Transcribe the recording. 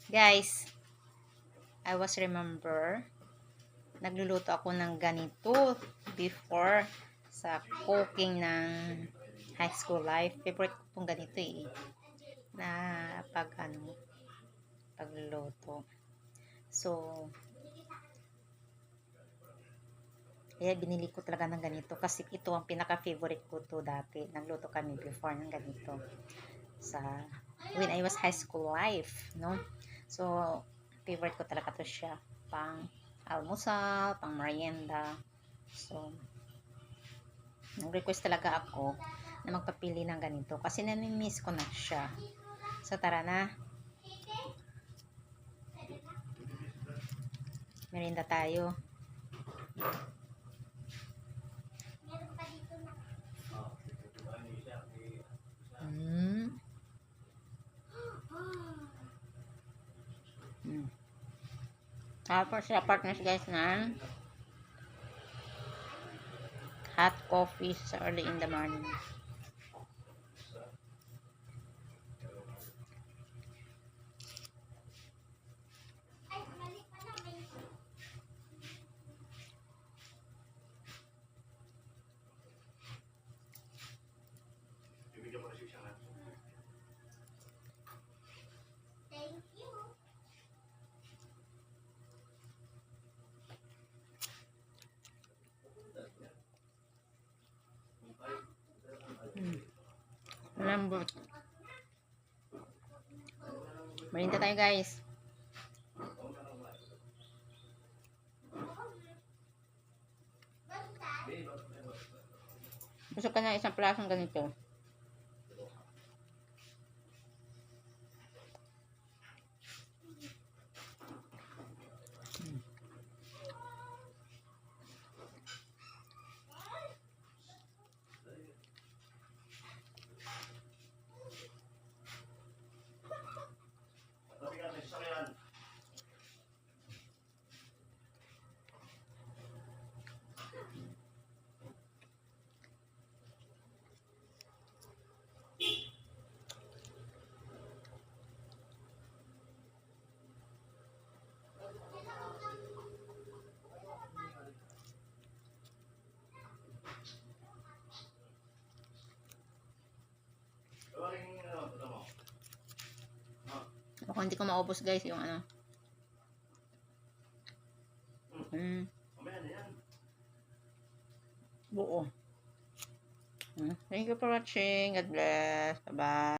Guys, I was remember, nagluluto ako ng ganito before sa cooking ng high school life. Favorite ko pong ganito na pagluluto. So, kaya binili ko talaga ng ganito kasi ito ang pinaka-favorite ko to dati. Nagluto kami before ng ganito when I was high school life, no? So, favorite ko talaga to siya. Pang almusal, pang merienda. So, nag-request talaga ako na magpapili ng ganito kasi nami-miss ko na siya. So, tara na. Merienda tayo. Tapos sa partners guys na hot coffee sa early in the morning. Lambot. Merinda tayo guys. Gusto ka na isang plasang ganito. Ako hindi ko maubos guys yung ano. Buo. Thank you for watching. God bless. Bye-bye.